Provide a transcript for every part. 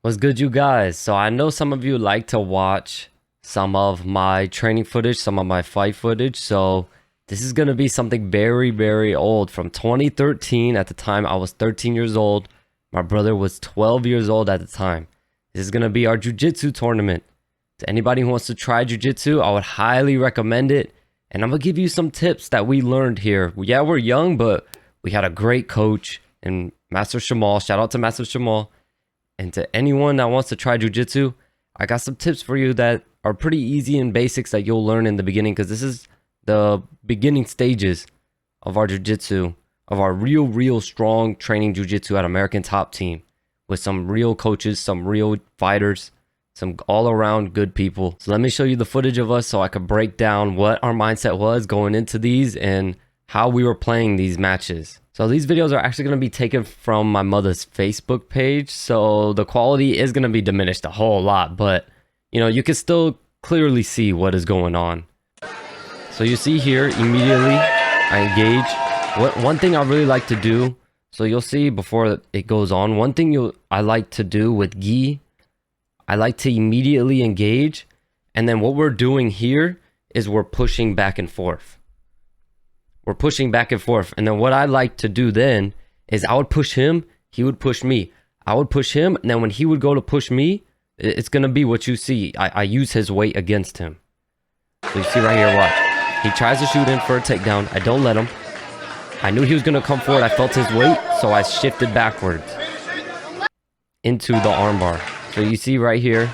What's good, you guys? So I know some of you like to watch some of my training footage, some of my fight footage. So this is going to be something very, very old from 2013. At the time, I was 13 years old. My brother was 12 years old at the time. This is going to be our jiu-jitsu tournament. To anybody who wants to try jiu-jitsu, I would highly recommend it. And I'm going to give you some tips that we learned here. Yeah, we're young, but we had a great coach and Master Shamal. Shout out to Master Shamal. And to anyone that wants to try jiu-jitsu, I got some tips for you that are pretty easy and basics that you'll learn in the beginning, because this is the beginning stages of our jiu-jitsu, of our real strong training jiu-jitsu at American Top Team, with some real coaches, some real fighters, some all-around good people. So let me show you the footage of us so I could break down what our mindset was going into these and how we were playing these matches. So these videos are actually going to be taken from my mother's Facebook page, so the quality is going to be diminished a whole lot, but you know, you can still clearly see what is going on. So you see here, immediately I engage. One thing I really like to do, so you'll see before it goes on, one thing I like to do with gi, I like to immediately engage, and then what we're doing here is we're pushing back and forth. We're pushing back and forth. And then what I like to do then is I would push him, he would push me. I would push him, and then when he would go to push me, it's going to be what you see. I use his weight against him. So you see right here, watch. He tries to shoot in for a takedown. I don't let him. I knew he was going to come forward. I felt his weight, so I shifted backwards into the armbar. So you see right here,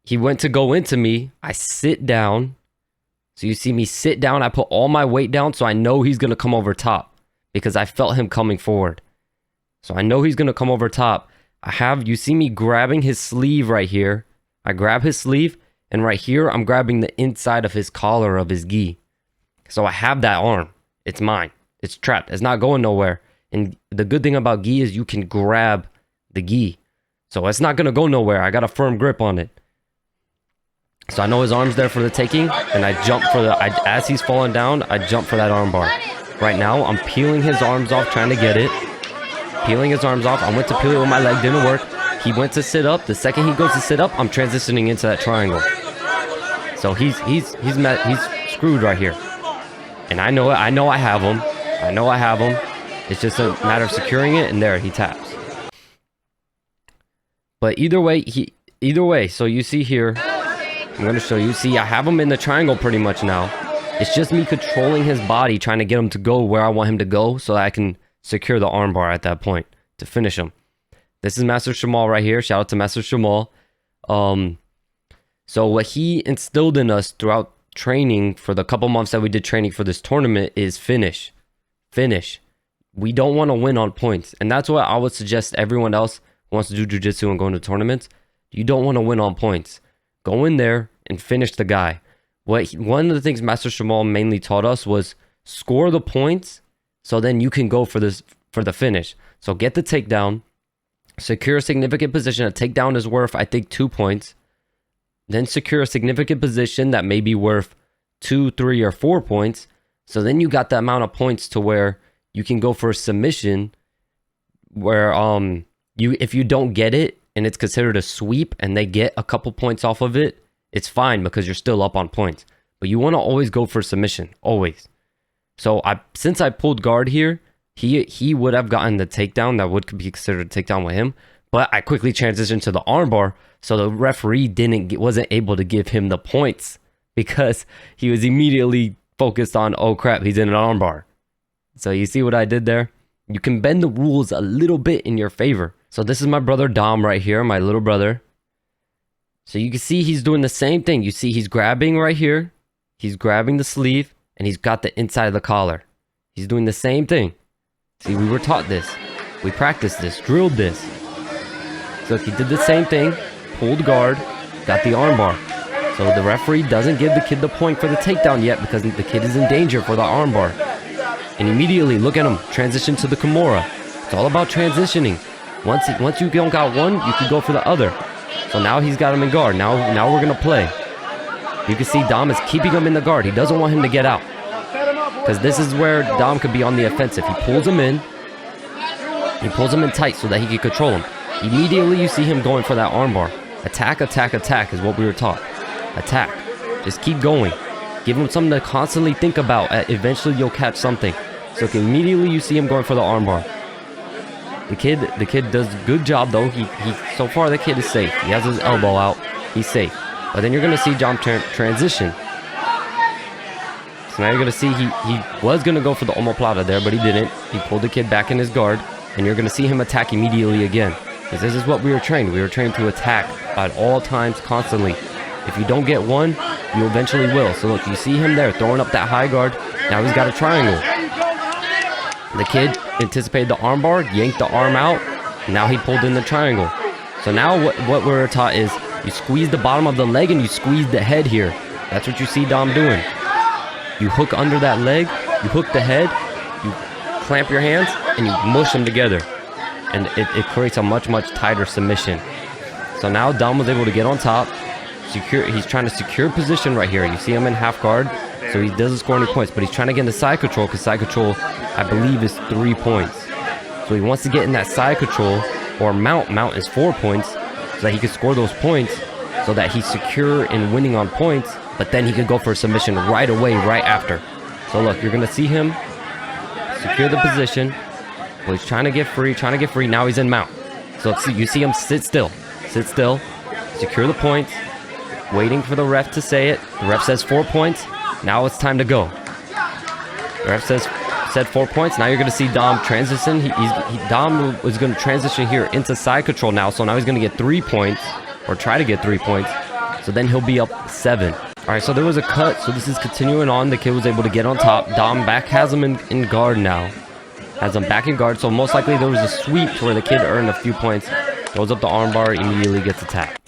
he went to go into me. I sit down. So you see me sit down, I put all my weight down, so I know he's going to come over top because I felt him coming forward. So I know he's going to come over top. You see me grabbing his sleeve right here. I grab his sleeve, and right here, I'm grabbing the inside of his collar of his gi. So I have that arm. It's mine. It's trapped. It's not going nowhere. And the good thing about gi is you can grab the gi. So it's not going to go nowhere. I got a firm grip on it. So I know his arm's there for the taking, and I jump for as he's falling down, I jump for that arm bar. Right now, I'm peeling his arms off, trying to get it. Peeling his arms off. I went to peel it with my leg, didn't work. He went to sit up. The second he goes to sit up, I'm transitioning into that triangle. So he's screwed right here. And I know it. I know I have him. I know I have him. It's just a matter of securing it, and there he taps. But either way, so you see here, I'm going to show you. See, I have him in the triangle pretty much now. It's just me controlling his body, trying to get him to go where I want him to go so that I can secure the armbar at that point to finish him. This is Master Shamal right here. Shout out to Master Shamal. So what he instilled in us throughout training for the couple months that we did training for this tournament is finish. Finish. We don't want to win on points. And that's what I would suggest everyone else who wants to do jiu-jitsu and go into tournaments. You don't want to win on points. Go in there and finish the guy. One of the things Master Shamal mainly taught us was score the points, so then you can go for the finish. So get the takedown, secure a significant position. A takedown is worth, I think, 2 points. Then secure a significant position that may be worth 2, 3, or 4 points. So then you got the amount of points to where you can go for a submission where if you don't get it, and it's considered a sweep, and they get a couple points off of it, it's fine because you're still up on points. But you want to always go for submission, always. So since I pulled guard here, he would have gotten the takedown. That would be considered a takedown with him. But I quickly transitioned to the armbar, so the referee wasn't able to give him the points because he was immediately focused on, oh crap, he's in an armbar. So you see what I did there? You can bend the rules a little bit in your favor. So this is my brother Dom right here, my little brother. So you can see he's doing the same thing. You see he's grabbing right here. He's grabbing the sleeve, and he's got the inside of the collar. He's doing the same thing. See, we were taught this. We practiced this, drilled this. So he did the same thing, pulled guard, got the armbar. So the referee doesn't give the kid the point for the takedown yet because the kid is in danger for the armbar. And immediately, look at him, transition to the Kimura. It's all about transitioning. Once you don't got one, you can go for the other. So now he's got him in guard. Now we're going to play. You can see Dom is keeping him in the guard. He doesn't want him to get out. Because this is where Dom could be on the offensive. He pulls him in. He pulls him in tight so that he can control him. Immediately you see him going for that armbar. Attack, attack, attack is what we were taught. Attack. Just keep going. Give him something to constantly think about. Eventually you'll catch something. So immediately you see him going for the armbar. The kid does a good job though. He so far the kid is safe. He has his elbow out. He's safe. But then you're gonna see Dom transition. So now you're gonna see he was gonna go for the omoplata there, but he didn't. He pulled the kid back in his guard, and you're gonna see him attack immediately again. Because this is what we were trained. We were trained to attack at all times, constantly. If you don't get one, you eventually will. So look, you see him there throwing up that high guard. Now he's got a triangle. The kid anticipated the armbar, yanked the arm out. Now he pulled in the triangle. So now what we're taught is you squeeze the bottom of the leg and you squeeze the head here. That's what you see Dom doing. You hook under that leg, you hook the head, you clamp your hands, and you mush them together. And it creates a much, much tighter submission. So now Dom was able to get on top. He's trying to secure position right here. You see him in half guard, so he doesn't score any points, but he's trying to get into side control because side control, I believe, is 3 points. So he wants to get in that side control or mount. Mount is 4 points, so that he can score those points, so that he's secure in winning on points, but then he could go for a submission right away, right after. So look, you're gonna see him secure the position. Well, he's trying to get free, Now he's in mount. So you see him sit still, secure the points, waiting for the ref to say it. The ref says 4 points. Now it's time to go. The ref said 4 points. Now you're going to see Dom transition. Dom was going to transition here into side control now. So now he's going to get 3 points, or try to get 3 points. So then he'll be up 7. All right, so there was a cut. So this is continuing on. The kid was able to get on top. Dom back has him in guard now. Has him back in guard. So most likely there was a sweep to where the kid earned a few points. Goes up the armbar, immediately gets attacked.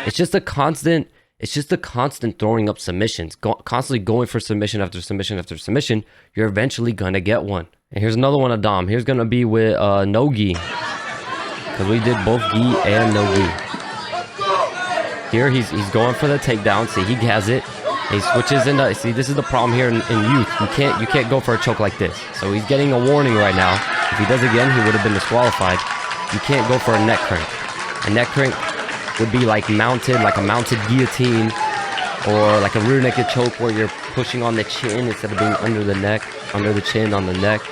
It's just a constant throwing up submissions, constantly going for submission after submission after submission. You're eventually gonna get one. And here's another one of Dom. Here's gonna be with no gi, because we did both gi and no gi. Here he's going for the takedown. See, he has it. He switches into. See, this is the problem here in youth. You can't go for a choke like this. So he's getting a warning right now. If he does again, he would have been disqualified. You can't go for a neck crank. A neck crank would be like a mounted guillotine, or like a rear naked choke where you're pushing on the chin instead of being under the neck, under the chin, on the neck.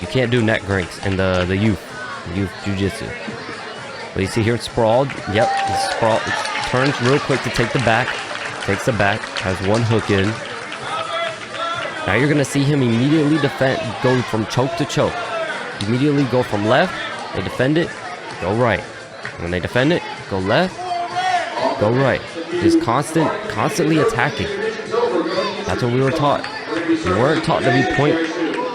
You can't do neck cranks in the youth jiu-jitsu. But you see here it's sprawled. Yep, it's sprawled. It turns real quick to take the back. Takes the back, has one hook in. Now you're gonna see him immediately go from choke to choke. Immediately go from left, they defend it, go right. When they defend it, go left, go right. Just constantly attacking. That's what we were taught. We weren't taught to be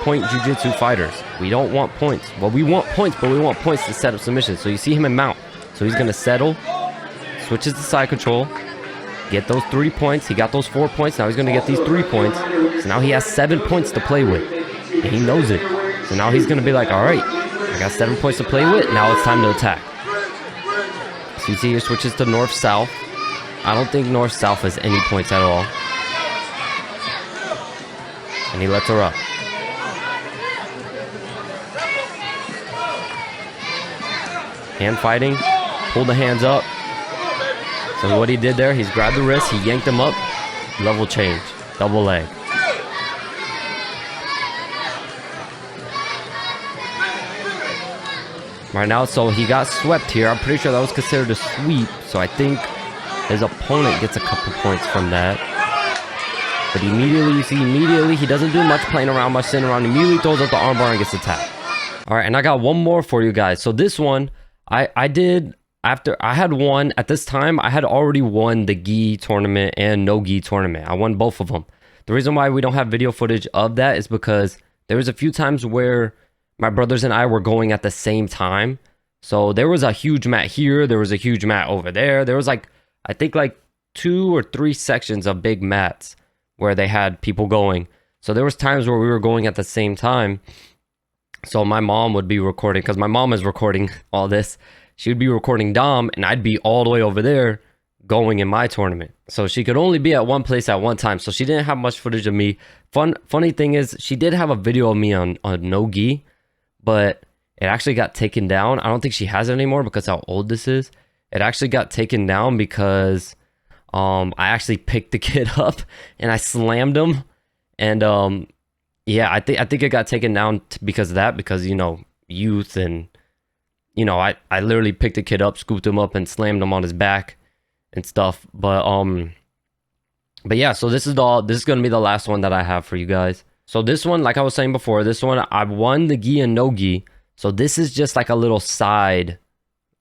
point jiu-jitsu fighters. We don't want points. Well, we want points, but we want points to set up submissions. So you see him in mount. So he's gonna settle, switches to side control, get those 3 points. He got those 4 points. Now he's gonna get these 3 points. So now he has 7 points to play with, and he knows it. So now he's gonna be like, all right, I got 7 points to play with. Now it's time to attack. So you see he switches to north-south. I don't think north-south has any points at all. And he lets her up. Hand fighting. Pull the hands up. So what he did there, he's grabbed the wrist, he yanked him up. Level change. Double leg. Right now, so he got swept here. I'm pretty sure that was considered a sweep. So I think his opponent gets a couple points from that. But immediately, you see, he doesn't do much playing around, much sitting around. Immediately throws up the armbar and gets attacked. All right, and I got one more for you guys. So this one, I did, after I had won, at this time, I had already won the gi tournament and no gi tournament. I won both of them. The reason why we don't have video footage of that is because there was a few times where my brothers and I were going at the same time. So there was a huge mat here. There was a huge mat over there. There was like, I think like 2 or 3 sections of big mats where they had people going. So there was times where we were going at the same time. So my mom would be recording, because my mom is recording all this. She would be recording Dom, and I'd be all the way over there going in my tournament. So she could only be at one place at one time. So she didn't have much footage of me. Funny thing is, she did have a video of me on no gi, but It actually got taken down. I don't think she has it anymore because how old this is. It actually got taken down because I actually picked the kid up and I slammed him. And yeah, I think it got taken down because of that, because, you know, youth, and, you know, I literally picked the kid up, scooped him up, and slammed him on his back and stuff. But yeah, so this is gonna be the last one that I have for you guys. So this one, like I was saying before, this one I won the gi and no gi. So this is just like a little side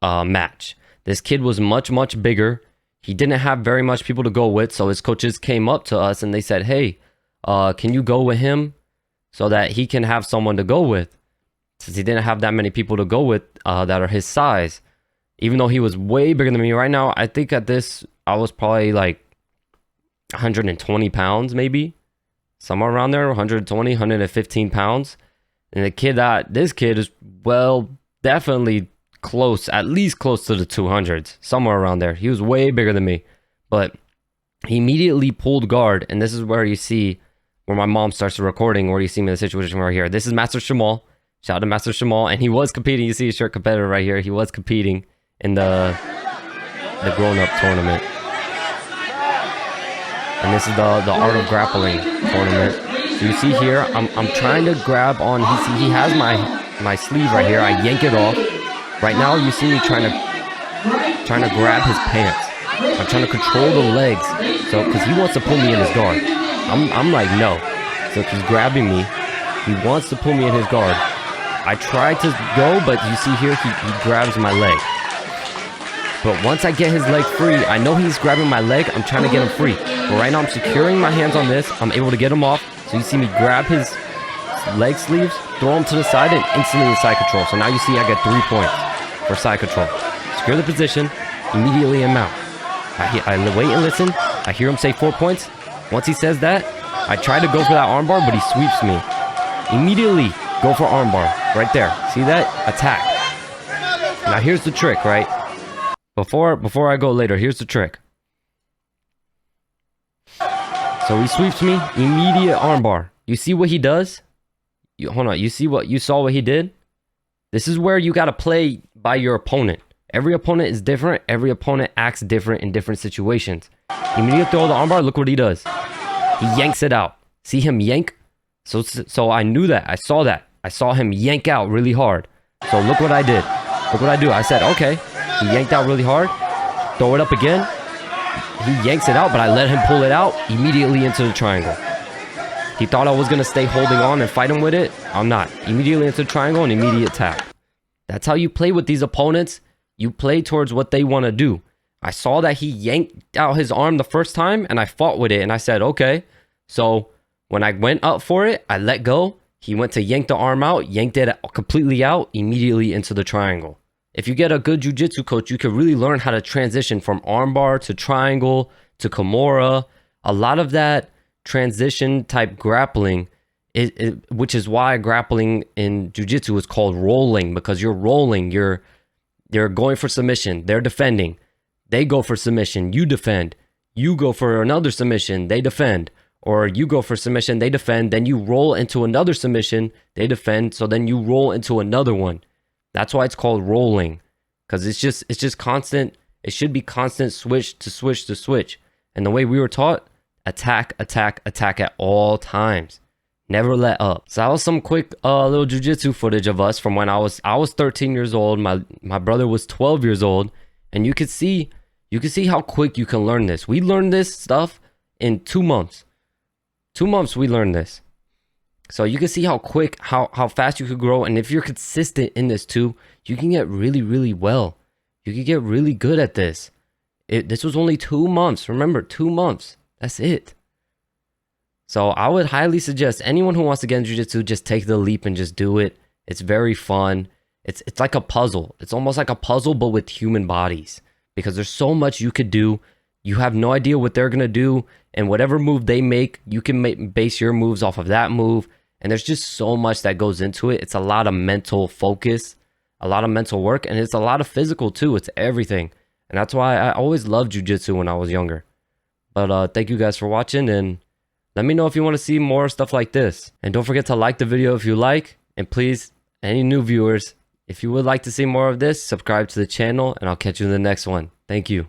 match. This kid was much bigger. He didn't have very much people to go with, so his coaches came up to us and they said, hey, can you go with him so that he can have someone to go with, since he didn't have that many people to go with that are his size, even though he was way bigger than me. Right now, I think at this, I was probably like 120 pounds, maybe somewhere around there, 120, 115 pounds. And this kid is, well, definitely close, at least close to the 200s, somewhere around there. He was way bigger than me, but he immediately pulled guard. And this is where you see where my mom starts the recording, where you see me in the situation right here. This is Master Shamal. Shout out to Master Shamal. And he was competing. You see a shirt competitor right here. He was competing in the grown-up tournament. And this is the Art of Grappling tournament. So you see here, I'm trying to grab on. He has my sleeve right here. I yank it off. Right now, you see me trying to grab his pants. I'm trying to control the legs, so because he wants to pull me in his guard. I'm like, no. So he's grabbing me. He wants to pull me in his guard. I try to go, but you see here, he grabs my leg. But once I get his leg free, I know he's grabbing my leg. I'm trying to get him free. But right now, I'm securing my hands on this. I'm able to get him off. So you see me grab his leg sleeves, throw him to the side, and instantly side control. So now you see I get 3 points for side control. Secure the position, immediately I'm out. I wait and listen. I hear him say 4 points. Once he says that, I try to go for that armbar, but he sweeps me. Immediately go for armbar. Right there. See that? Attack. Now here's the trick, right? Before I go later, here's the trick. So he sweeps me, immediate armbar. You see what he does? Hold on, you saw what he did? This is where you gotta play by your opponent. Every opponent is different. Every opponent acts different in different situations. Immediately throw the armbar, look what he does. He yanks it out. See him yank? So I knew that. I saw that. I saw him yank out really hard. So look what I did. Look what I do. I said, okay. He yanked out really hard. Throw it up again. He yanks it out, but I let him pull it out immediately into the triangle. He thought I was going to stay holding on and fight him with it. I'm not. Immediately into the triangle and immediate tap. That's how you play with these opponents. You play towards what they want to do. I saw that he yanked out his arm the first time and I fought with it. And I said, okay. So when I went up for it, I let go. He went to yank the arm out, yanked it completely out, immediately into the triangle. If you get a good jiu-jitsu coach, you can really learn how to transition from armbar to triangle to Kimura. A lot of that transition type grappling, which is why grappling in jiu-jitsu is called rolling, because you're rolling, you're going for submission, they're defending, they go for submission, you defend, you go for another submission, they defend, or you go for submission, they defend, then you roll into another submission, they defend, so then you roll into another one. That's why it's called rolling, because it's just constant. It should be constant switch to switch to switch. And the way we were taught, attack, attack, attack at all times. Never let up. So that was some quick little jiu-jitsu footage of us from when I was 13 years old. My brother was 12 years old, and you could see how quick you can learn this. We learned this stuff in 2 months. 2 months we learned this. So you can see how quick, how fast you could grow. And if you're consistent in this too, you can get really, really well. You can get really good at this. This was only 2 months. Remember, 2 months. That's it. So I would highly suggest anyone who wants to get in jiu-jitsu, just take the leap and just do it. It's very fun. It's like a puzzle. It's almost like a puzzle, but with human bodies. Because there's so much you could do. You have no idea what they're going to do. And whatever move they make, you can base your moves off of that move. And there's just so much that goes into it. It's a lot of mental focus, a lot of mental work, and it's a lot of physical too. It's everything. And that's why I always loved jiu-jitsu when I was younger. But thank you guys for watching, and let me know if you want to see more stuff like this. And don't forget to like the video if you like. And please, any new viewers, If you would like to see more of this, subscribe to the channel, and I'll catch you in the next one. Thank you.